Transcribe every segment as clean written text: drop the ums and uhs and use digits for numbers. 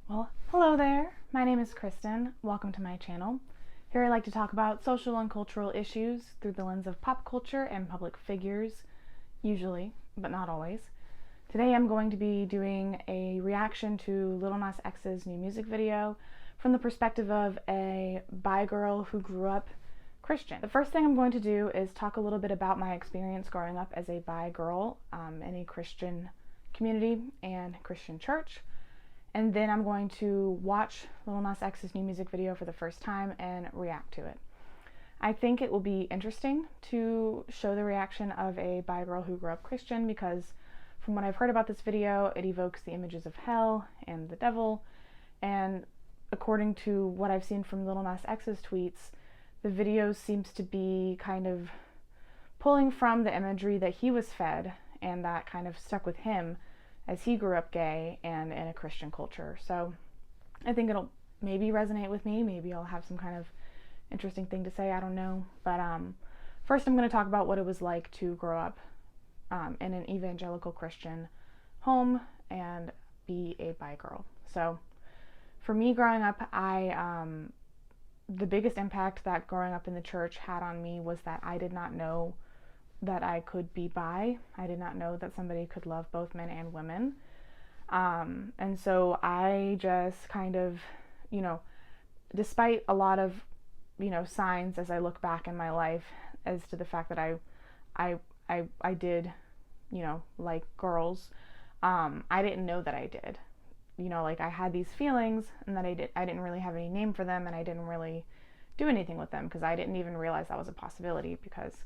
Well, hello there. My name is Kristen. Welcome to my channel. Here I like to talk about social and cultural issues through the lens of pop culture and public figures, usually, but not always. Today I'm going to be doing a reaction to Lil Nas X's new music video from the perspective of a bi girl who grew up Christian. The first thing I'm going to do is talk a little bit about my experience growing up as a bi girl in a Christian community and Christian church. And then I'm going to watch Lil Nas X's new music video for the first time and react to it. I think it will be interesting to show the reaction of a bi girl who grew up Christian because from what I've heard about this video, it evokes the images of hell and the devil. And according to what I've seen from Lil Nas X's tweets, the video seems to be kind of pulling from the imagery that he was fed and that kind of stuck with him as he grew up gay and in a Christian culture. So I think it'll maybe resonate with me. Maybe I'll have some kind of interesting thing to say. I don't know. But first I'm going to talk about what it was like to grow up in an evangelical Christian home and be a bi girl. So for me growing up, the biggest impact that growing up in the church had on me was that I did not know that I could be bi. I did not know that somebody could love both men and women. And so I just kind of, despite a lot of, signs as I look back in my life as to the fact that I did, like girls, I didn't know that I did. I had these feelings and that I didn't really have any name for them and I didn't really do anything with them because I didn't even realize that was a possibility because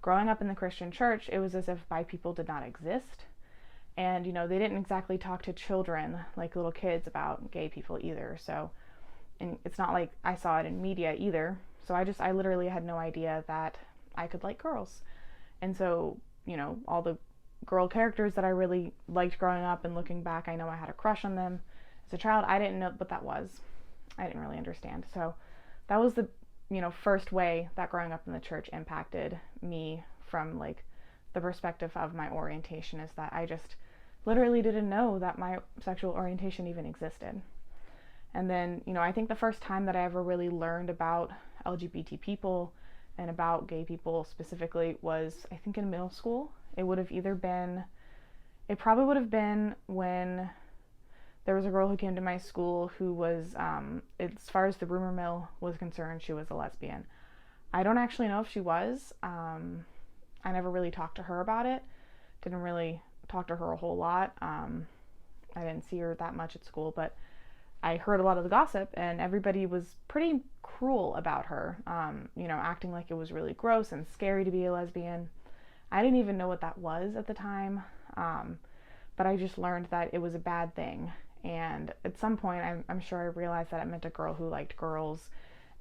growing up in the Christian church, it was as if bi people did not exist. And, they didn't exactly talk to children, like little kids, about gay people either. So, and it's not like I saw it in media either. So I literally had no idea that I could like girls. And so, all the girl characters that I really liked growing up and looking back, I know I had a crush on them. As a child, I didn't know what that was. I didn't really understand. So that was the first way that growing up in the church impacted me from like the perspective of my orientation is that I just literally didn't know that my sexual orientation even existed. And then, I think the first time that I ever really learned about LGBT people and about gay people specifically was, I think, in middle school. It probably would have been when there was a girl who came to my school who was, as far as the rumor mill was concerned, she was a lesbian. I don't actually know if she was. I never really talked to her about it. Didn't really talk to her a whole lot. I didn't see her that much at school, but I heard a lot of the gossip and everybody was pretty cruel about her, acting like it was really gross and scary to be a lesbian. I didn't even know what that was at the time, but I just learned that it was a bad thing. And at some point, I'm sure I realized that it meant a girl who liked girls,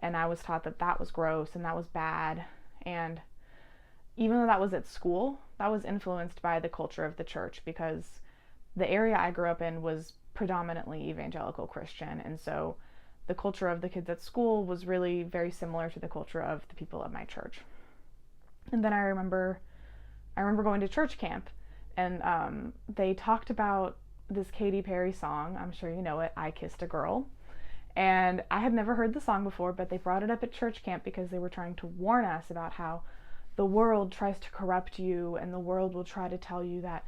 and I was taught that that was gross and that was bad. And even though that was at school, that was influenced by the culture of the church because the area I grew up in was predominantly evangelical Christian, and so the culture of the kids at school was really very similar to the culture of the people at my church. And then I remember going to church camp, and they talked about this Katy Perry song. I'm sure you know it, I Kissed a Girl. And I had never heard the song before, but they brought it up at church camp because they were trying to warn us about how the world tries to corrupt you and the world will try to tell you that,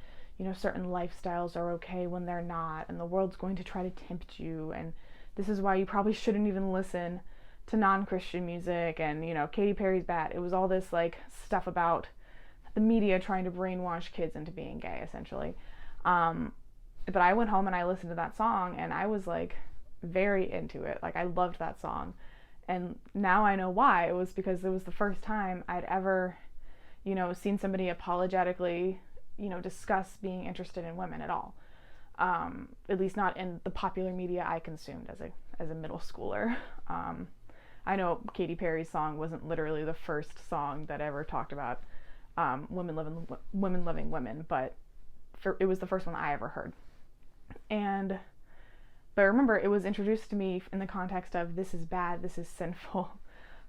certain lifestyles are okay when they're not, and the world's going to try to tempt you, and this is why you probably shouldn't even listen to non-Christian music, and, Katy Perry's bad. It was all this, like, stuff about the media trying to brainwash kids into being gay, essentially. But I went home and I listened to that song and I was like very into it. Like I loved that song. And now I know why. It was because it was the first time I'd ever, seen somebody apologetically, discuss being interested in women at all. At least not in the popular media I consumed as a middle schooler. I know Katy Perry's song wasn't literally the first song that ever talked about women loving women, but it was the first one I ever heard. But remember, it was introduced to me in the context of this is bad, this is sinful.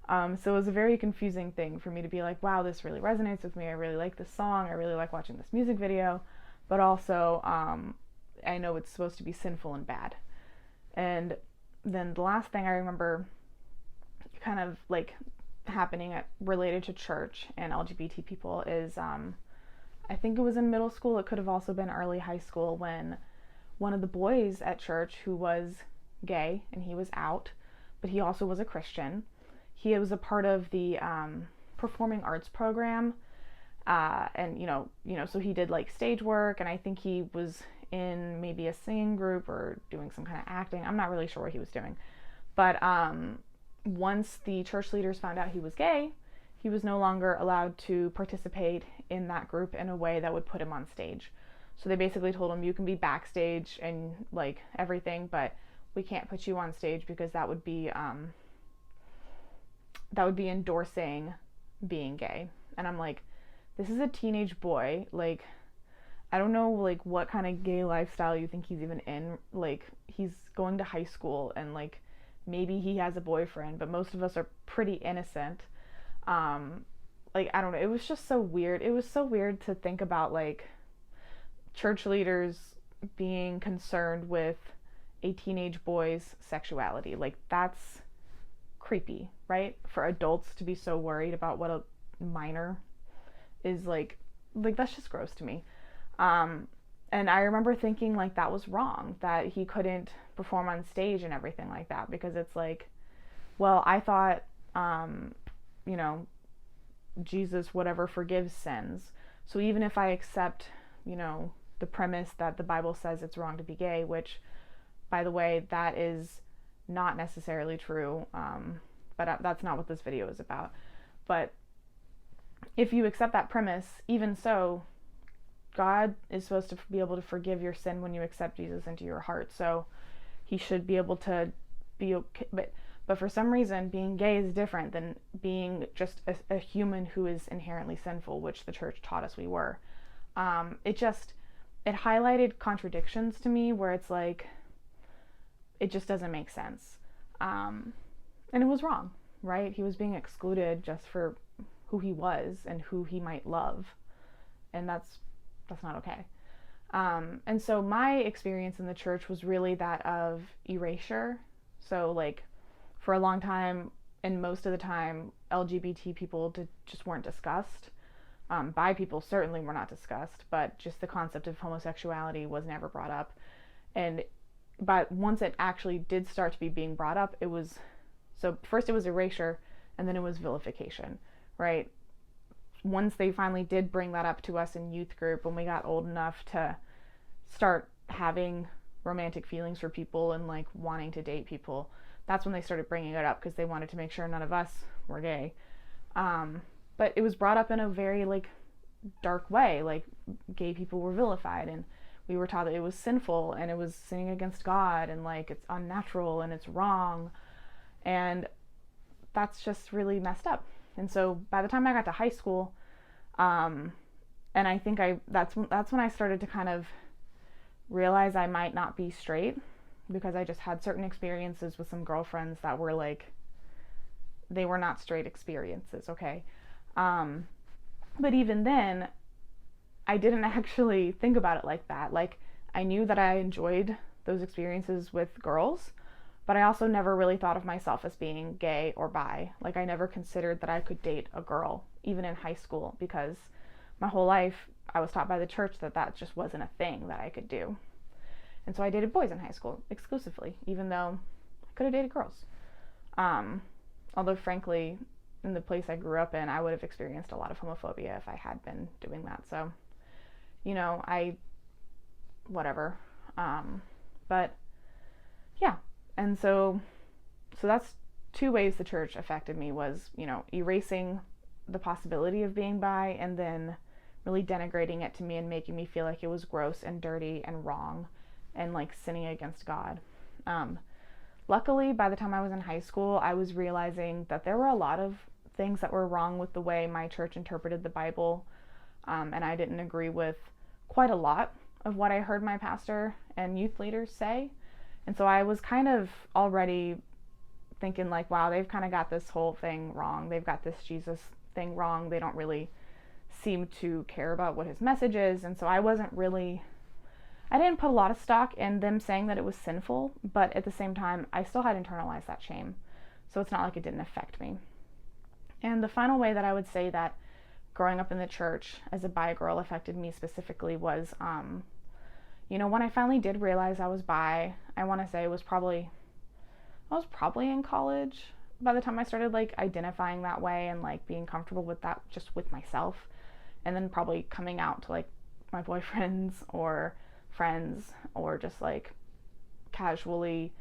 So it was a very confusing thing for me to be like, wow, this really resonates with me. I really like this song. I really like watching this music video. But also, I know it's supposed to be sinful and bad. And then the last thing I remember kind of like happening related to church and LGBT people is I think it was in middle school. It could have also been early high school, when one of the boys at church, who was gay and he was out, but he also was a Christian. He was a part of the performing arts program, and so he did like stage work, and I think he was in maybe a singing group or doing some kind of acting. I'm not really sure what he was doing, but once the church leaders found out he was gay, he was no longer allowed to participate in that group in a way that would put him on stage. So they basically told him, you can be backstage and like everything, but we can't put you on stage because that would be endorsing being gay. And I'm like, this is a teenage boy. Like, I don't know like what kind of gay lifestyle you think he's even in. Like, he's going to high school, and like maybe he has a boyfriend, but most of us are pretty innocent. Like, I don't know, it was just so weird. It was so weird to think about like church leaders being concerned with a teenage boy's sexuality. Like, that's creepy, right? For adults to be so worried about what a minor is like that's just gross to me. And I remember thinking like that was wrong, that he couldn't perform on stage and everything like that, because it's like, well, I thought, Jesus, whatever, forgives sins. So even if I accept, the premise that the Bible says it's wrong to be gay, which, by the way, that is not necessarily true, but that's not what this video is about. But if you accept that premise, even so, God is supposed to be able to forgive your sin when you accept Jesus into your heart. So he should be able to be okay. But for some reason, being gay is different than being just a human who is inherently sinful, which the church taught us we were. It highlighted contradictions to me, where it's like, it just doesn't make sense. And it was wrong, right? He was being excluded just for who he was and who he might love. And that's not okay. And so my experience in the church was really that of erasure. So like, for a long time, and most of the time, LGBT people just weren't discussed. Bi people certainly were not discussed, but just the concept of homosexuality was never brought up. But once it actually did start to be being brought up, first it was erasure, and then it was vilification, right? Once they finally did bring that up to us in youth group, when we got old enough to start having romantic feelings for people and like wanting to date people, that's when they started bringing it up, because they wanted to make sure none of us were gay. But it was brought up in a very like dark way. Like, gay people were vilified, and we were taught that it was sinful and it was sinning against God, and like it's unnatural and it's wrong, and that's just really messed up. And so by the time I got to high school, and I think that's when I started to kind of realize I might not be straight, because I just had certain experiences with some girlfriends that were like, they were not straight experiences, okay? But even then, I didn't actually think about it like that. Like, I knew that I enjoyed those experiences with girls, but I also never really thought of myself as being gay or bi. Like, I never considered that I could date a girl, even in high school, because my whole life I was taught by the church that just wasn't a thing that I could do. And so I dated boys in high school exclusively, even though I could have dated girls. Although frankly, in the place I grew up in, I would have experienced a lot of homophobia if I had been doing that. So, whatever. But yeah. And so that's two ways the church affected me, was, erasing the possibility of being bi, and then really denigrating it to me and making me feel like it was gross and dirty and wrong and like sinning against God. Luckily, by the time I was in high school, I was realizing that there were a lot of things that were wrong with the way my church interpreted the Bible, and I didn't agree with quite a lot of what I heard my pastor and youth leaders say. And so I was kind of already thinking like, wow, they've kind of got this whole thing wrong. They've got this Jesus thing wrong. They don't really seem to care about what his message is. And so I wasn't really I didn't put a lot of stock in them saying that it was sinful, but at the same time, I still had internalized that shame. So it's not like it didn't affect me. And the final way that I would say that growing up in the church as a bi girl affected me specifically was, when I finally did realize I was bi, I want to say I was probably in college by the time I started like identifying that way and like being comfortable with that just with myself, and then probably coming out to like my boyfriends or friends, or just like casually,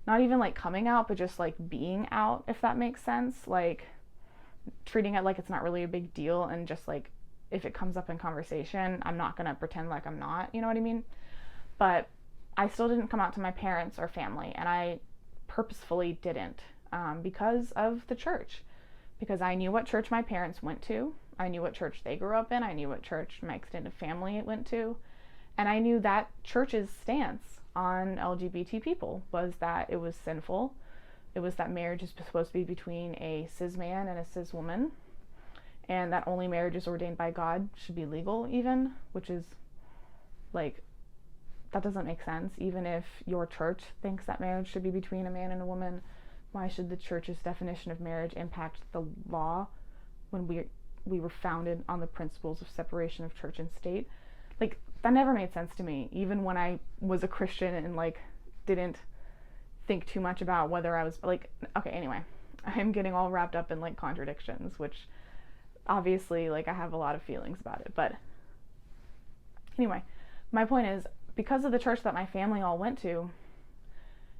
not even like coming out, but just like being out, if that makes sense, like treating it like it's not really a big deal, and just like if it comes up in conversation, I'm not gonna pretend like I'm not, you know what I mean? But I still didn't come out to my parents or family, and I purposefully didn't, because of the church, because I knew what church my parents went to, I knew what church they grew up in, I knew what church my extended family went to, and I knew that church's stance on LGBT people was that it was sinful. It was that marriage is supposed to be between a cis man and a cis woman, and that only marriages ordained by God should be legal, even, which is like, that doesn't make sense. Even if your church thinks that marriage should be between a man and a woman, why should the church's definition of marriage impact the law when we were founded on the principles of separation of church and state? Like, that never made sense to me, even when I was a Christian and like didn't think too much about whether I was like, okay, anyway, I'm getting all wrapped up in like contradictions, which obviously like I have a lot of feelings about it. But anyway, my point is, because of the church that my family all went to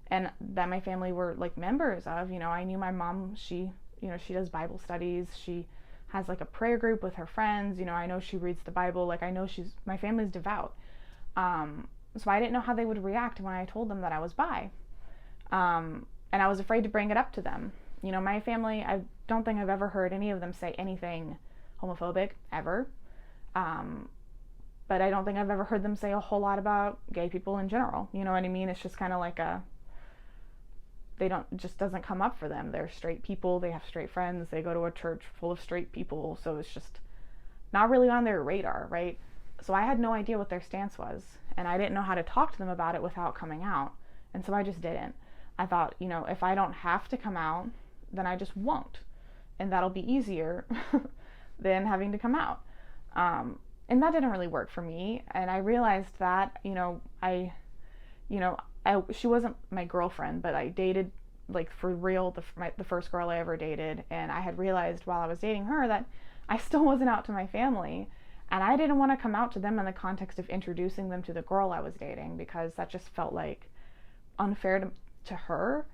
and that my family were like members of, I knew my mom, she does Bible studies, she has like a prayer group with her friends, I know she reads the Bible, like I know my family's devout. So I didn't know how they would react when I told them that I was bi. And I was afraid to bring it up to them. My family, I don't think I've ever heard any of them say anything homophobic, ever. But I don't think I've ever heard them say a whole lot about gay people in general. You know what I mean? It's just kind of like it just doesn't come up for them. They're straight people, they have straight friends, they go to a church full of straight people, so it's just not really on their radar, right? So I had no idea what their stance was, and I didn't know how to talk to them about it without coming out, and so I just didn't. I thought, if I don't have to come out, then I just won't, and that'll be easier than having to come out. And that didn't really work for me, and I realized that, she wasn't my girlfriend, but I dated, like, for real, the first girl I ever dated, and I had realized while I was dating her that I still wasn't out to my family, and I didn't want to come out to them in the context of introducing them to the girl I was dating, because that just felt like unfair to her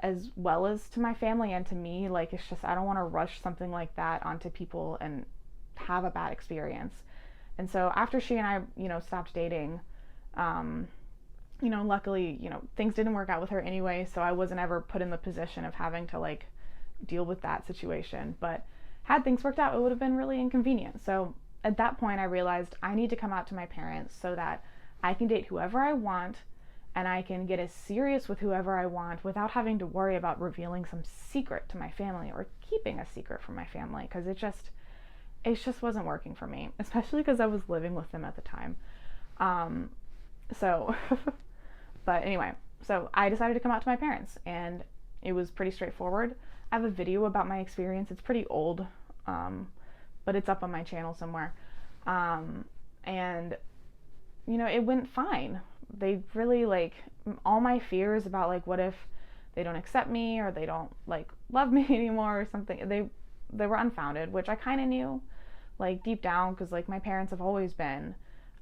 as well as to my family and to me. Like, it's just, I don't want to rush something like that onto people and have a bad experience. And so after she and I, stopped dating, luckily, things didn't work out with her anyway, so I wasn't ever put in the position of having to like deal with that situation. But had things worked out, it would have been really inconvenient. So at that point, I realized I need to come out to my parents so that I can date whoever I want, and I can get as serious with whoever I want without having to worry about revealing some secret to my family or keeping a secret from my family, because it just wasn't working for me, especially because I was living with them at the time. But anyway, so I decided to come out to my parents, and it was pretty straightforward. I have a video about my experience. It's pretty old, but it's up on my channel somewhere. And it went fine. They really, like, all my fears about, like, what if they don't accept me or they don't, like, love me anymore or something, they were unfounded, which I kind of knew, like, deep down, because, like, my parents have always been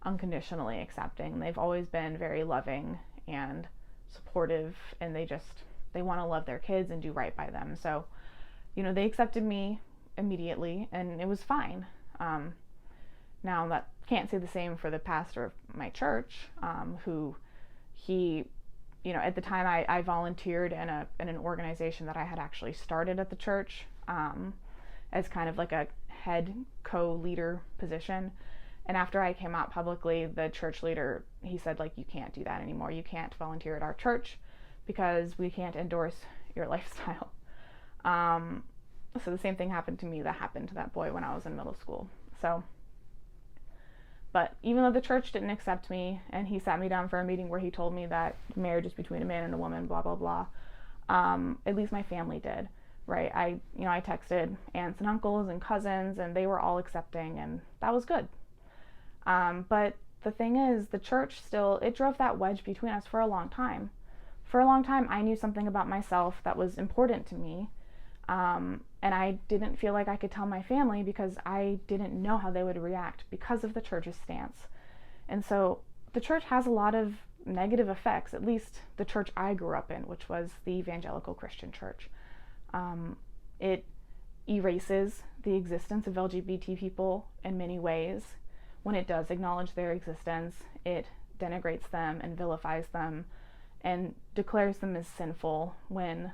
unconditionally accepting. They've always been very loving and supportive, and they want to love their kids and do right by them. So, they accepted me immediately, and it was fine. Now, that can't say the same for the pastor of my church, who at the time I volunteered in an organization that I had actually started at the church, as kind of like a head co-leader position. And after I came out publicly, the church leader, he said, like, you can't do that anymore. You can't volunteer at our church because we can't endorse your lifestyle. So the same thing happened to me that happened to that boy when I was in middle school. So But even though the church didn't accept me, and he sat me down for a meeting where he told me that marriage is between a man and a woman, blah, blah, blah, at least my family did, right? I texted aunts and uncles and cousins, and they were all accepting, and that was good. But the thing is, the church still, it drove that wedge between us for a long time. For a long time, I knew something about myself that was important to me, and I didn't feel like I could tell my family because I didn't know how they would react because of the church's stance. And so the church has a lot of negative effects, at least the church I grew up in, which was the evangelical Christian church. It erases the existence of LGBT people in many ways. When it does acknowledge their existence, it denigrates them and vilifies them and declares them as sinful, when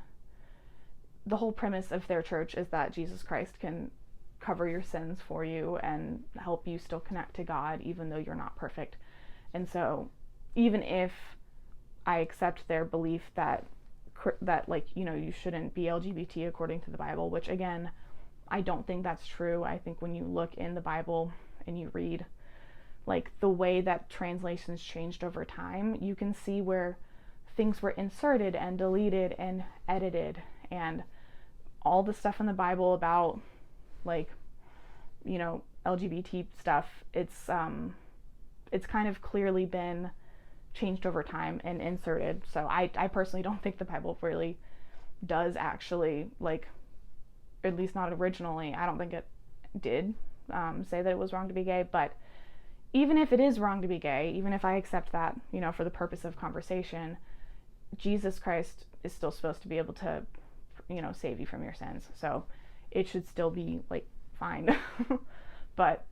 the whole premise of their church is that Jesus Christ can cover your sins for you and help you still connect to God even though you're not perfect. And so even if I accept their belief that you shouldn't be LGBT according to the Bible, which again, I don't think that's true. I think when you look in the Bible and you read like the way that translations changed over time, you can see where things were inserted and deleted and edited, and all the stuff in the Bible about LGBT stuff, it's kind of clearly been changed over time and inserted. So I personally don't think the Bible really does actually, at least not originally, I don't think it did say that it was wrong to be gay. But even if it is wrong to be gay, even if I accept that, for the purpose of conversation, Jesus Christ is still supposed to be able to, save you from your sins. So it should still be fine. But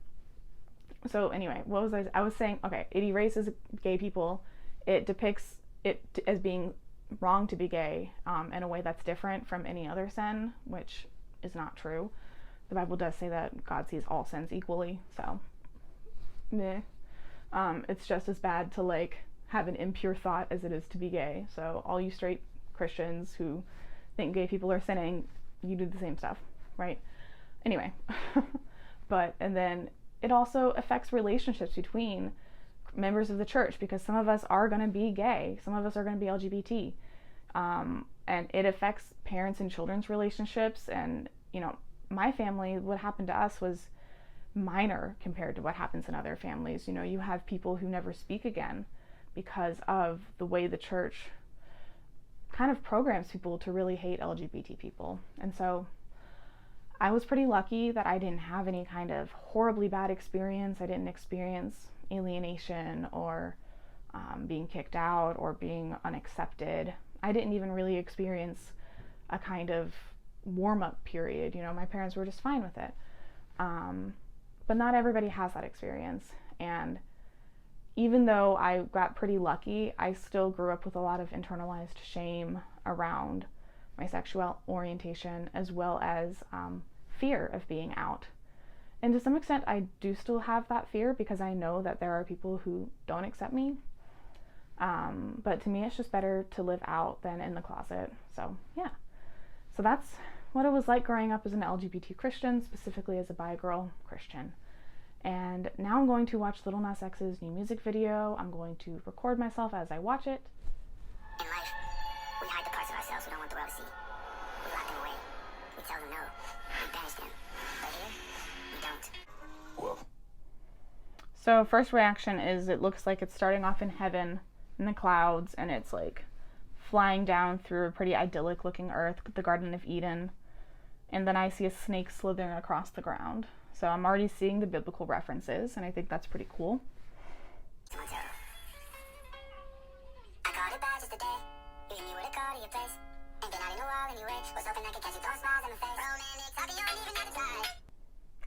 so anyway, what was I was saying, okay, it erases gay people. It depicts it as being wrong to be gay in a way that's different from any other sin, which is not true. The Bible does say that God sees all sins equally, so meh. It's just as bad to have an impure thought as it is to be gay. So all you straight Christians who think gay people are sinning, you do the same stuff, right? Anyway, and then it also affects relationships between members of the church, because some of us are going to be gay, some of us are going to be LGBT, and it affects parents and children's relationships. And my family, what happened to us was minor compared to what happens in other families. You have people who never speak again because of the way the church kind of programs people to really hate LGBT people. And so I was pretty lucky that I didn't have any kind of horribly bad experience. I didn't experience alienation or being kicked out or being unaccepted. I didn't even really experience a kind of warm-up period. My parents were just fine with it. But not everybody has that experience. And even though I got pretty lucky, I still grew up with a lot of internalized shame around my sexual orientation, as well as fear of being out. And to some extent, I do still have that fear because I know that there are people who don't accept me. But to me, it's just better to live out than in the closet. So yeah. So that's what it was like growing up as an LGBT Christian, specifically as a bi girl Christian. And now I'm going to watch Lil Nas X's new music video. I'm going to record myself as I watch it. In life, we hide the parts of ourselves we don't want the world to see. We lock them away. We tell them no. We banish them. But here, we don't. Whoa. So first reaction is it looks like it's starting off in heaven in the clouds, and it's flying down through a pretty idyllic looking earth, the Garden of Eden. And then I see a snake slithering across the ground. So I'm already seeing the biblical references, and I think that's pretty cool.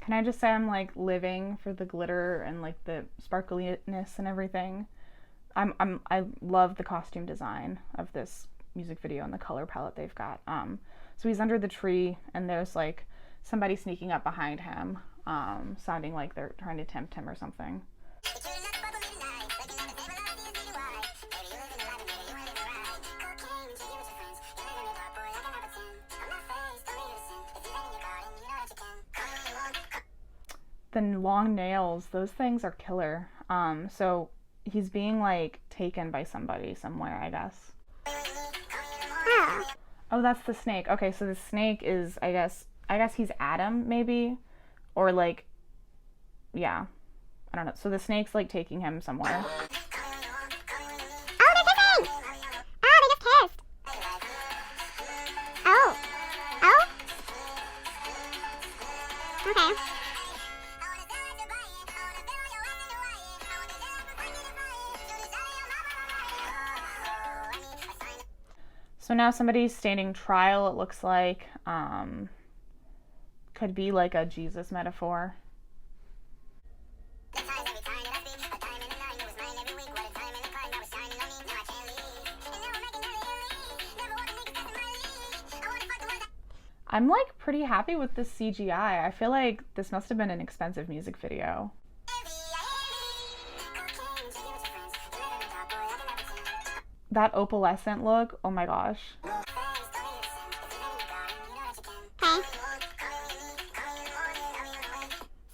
Can I just say I'm living for the glitter and the sparkliness and everything. I love the costume design of this music video and the color palette they've got. So he's under the tree, and there's somebody sneaking up behind him, sounding like they're trying to tempt him or something. The long nails, those things are killer. So he's being like taken by somebody somewhere, I guess. Oh. Oh, that's the snake. Okay, so the snake is, I guess he's Adam, maybe, or like, yeah, I don't know. So the snake's like taking him somewhere. Oh, they're kissing! Oh, they just kissed. Oh. Oh? Okay. So now somebody's standing trial, it looks like. Could be like a Jesus metaphor. I'm like pretty happy with this CGI. I feel like this must have been an expensive music video. That opalescent look, oh my gosh. Okay.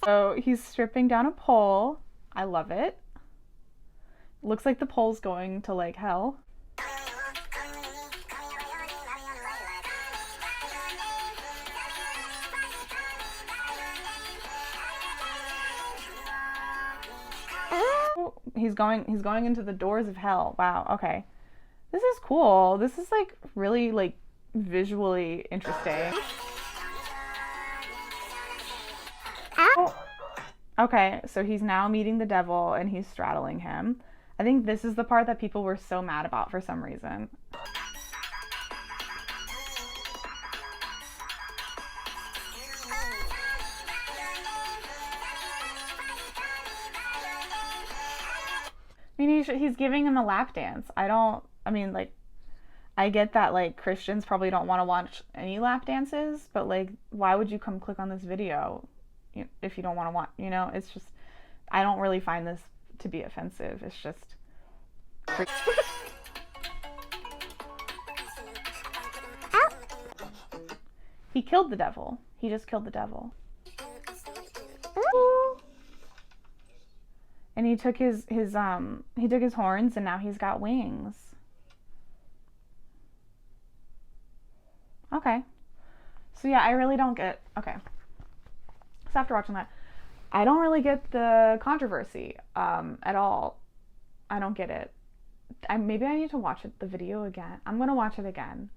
So he's stripping down a pole. I love it. Looks like the pole's going to like hell. He's going into the doors of hell. Wow, okay. This is cool. This is like really like visually interesting. Oh. Okay, so he's now meeting the devil and he's straddling him. I think this is the part that people were so mad about for some reason. I mean, he's giving him a lap dance. I get that like Christians probably don't want to watch any lap dances, but like, why would you come click on this video if you don't want to watch, it's just, I don't really find this to be offensive. It's just. He killed the devil. He just killed the devil. Ooh. And he took his horns and now he's got wings. Okay. So yeah, I really don't get, okay. So after watching that, I don't really get the controversy at all. I don't get it. Maybe I need to watch the video again. I'm going to watch it again.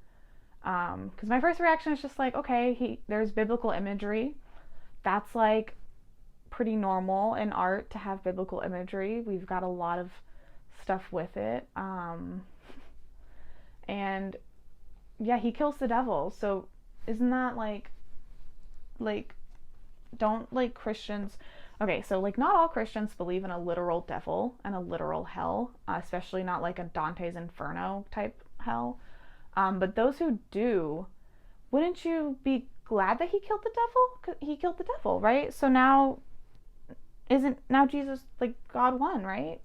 Because my first reaction is just like, okay, there's biblical imagery. That's like pretty normal in art to have biblical imagery. We've got a lot of stuff with it. And yeah, he kills the devil. So isn't that like don't like Christians, okay, so like not all Christians believe in a literal devil and a literal hell, especially not like a Dante's Inferno type hell. But those who do, wouldn't you be glad that he killed the devil? 'Cause he killed the devil, right? So now Jesus like God won, right?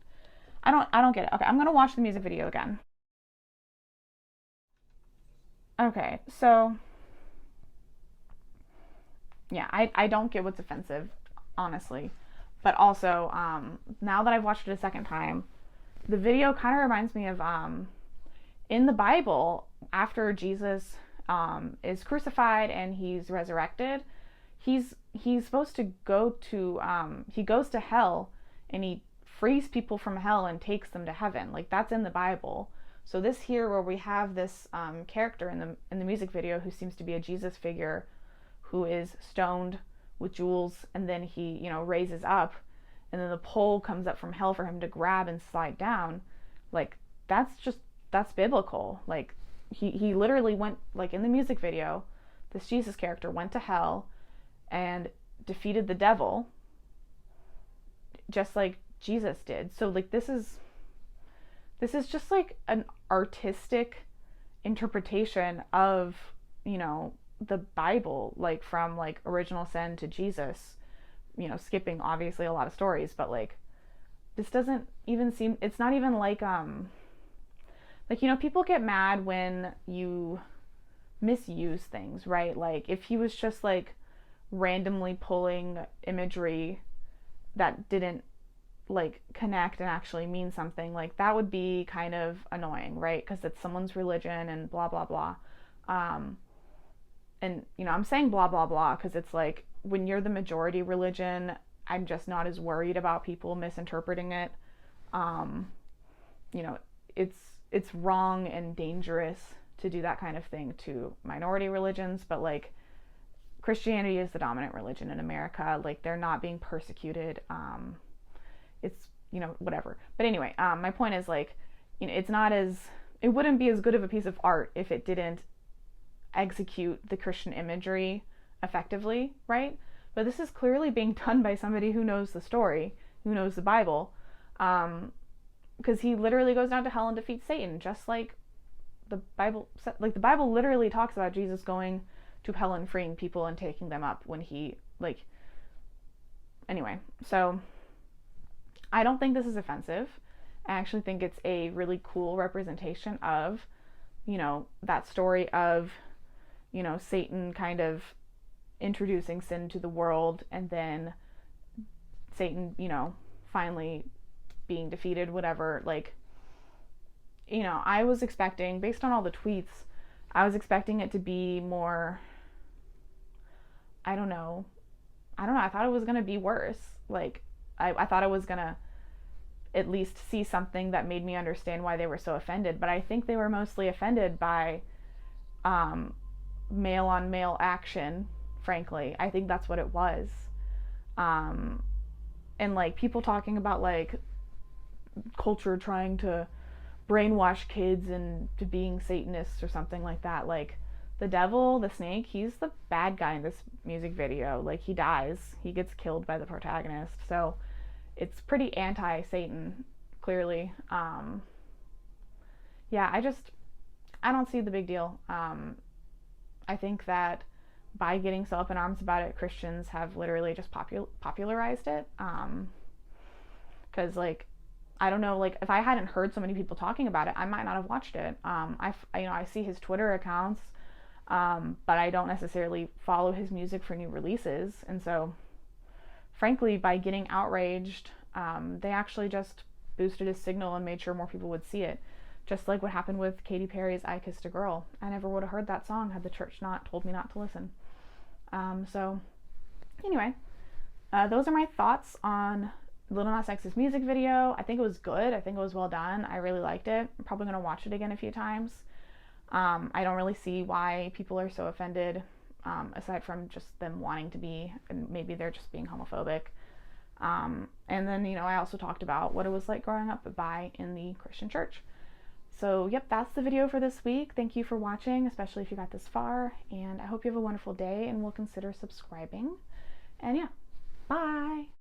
I don't get it. Okay, I'm gonna watch the music video again. Okay, so yeah, I don't get what's offensive, honestly. But also, now that I've watched it a second time, the video kind of reminds me of in the Bible, after Jesus is crucified and he's resurrected, he's supposed to go to he goes to hell and he frees people from hell and takes them to heaven. Like that's in the Bible. So this here where we have this character in the music video who seems to be a Jesus figure who is stoned with jewels, and then he raises up, and then the pole comes up from hell for him to grab and slide down. Like that's biblical. Like he literally went, like in the music video, this Jesus character went to hell and defeated the devil just like Jesus did. So like this is just like an artistic interpretation of the Bible, like from like original sin to Jesus, skipping obviously a lot of stories, but like this doesn't even seem, it's not even like people get mad when you misuse things, right? Like if he was just like randomly pulling imagery that didn't like connect and actually mean something, like that would be kind of annoying, right? Because it's someone's religion and blah blah blah. And I'm saying blah blah blah because it's like when you're the majority religion, I'm just not as worried about people misinterpreting it. It's wrong and dangerous to do that kind of thing to minority religions, but like Christianity is the dominant religion in America. Like they're not being persecuted. It's whatever. But anyway, my point is like, it wouldn't be as good of a piece of art if it didn't execute the Christian imagery effectively, right? But this is clearly being done by somebody who knows the story, who knows the Bible, because he literally goes down to hell and defeats Satan, just like the Bible. Like the Bible literally talks about Jesus going to hell and freeing people and taking them up when he anyway. So I don't think this is offensive. I actually think it's a really cool representation of, that story of, Satan kind of introducing sin to the world and then Satan, finally being defeated, whatever. Like, I was expecting, based on all the tweets, I was expecting it to be more, I don't know. I thought it was going to be worse. Like, I thought I was going to at least see something that made me understand why they were so offended. But I think they were mostly offended by male on male action, frankly. I think that's what it was. And like people talking about like culture trying to brainwash kids into being Satanists or something like that. Like the devil, the snake, he's the bad guy in this music video. Like he dies. He gets killed by the protagonist. So it's pretty anti-Satan, clearly. Yeah, I don't see the big deal. I think that by getting so up in arms about it, Christians have literally just popularized it. Because like, I don't know, like if I hadn't heard so many people talking about it, I might not have watched it. I see his Twitter accounts, but I don't necessarily follow his music for new releases. And so frankly, by getting outraged, they actually just boosted his signal and made sure more people would see it. Just like what happened with Katy Perry's I Kissed a Girl. I never would have heard that song had the church not told me not to listen. So anyway, those are my thoughts on Lil Nas X's music video. I think it was good. I think it was well done. I really liked it. I'm probably going to watch it again a few times. I don't really see why people are so offended, aside from just them wanting to be, and maybe they're just being homophobic. And then, I also talked about what it was like growing up bi in the Christian church. So, yep, that's the video for this week. Thank you for watching, especially if you got this far. And I hope you have a wonderful day and will consider subscribing. And yeah, bye!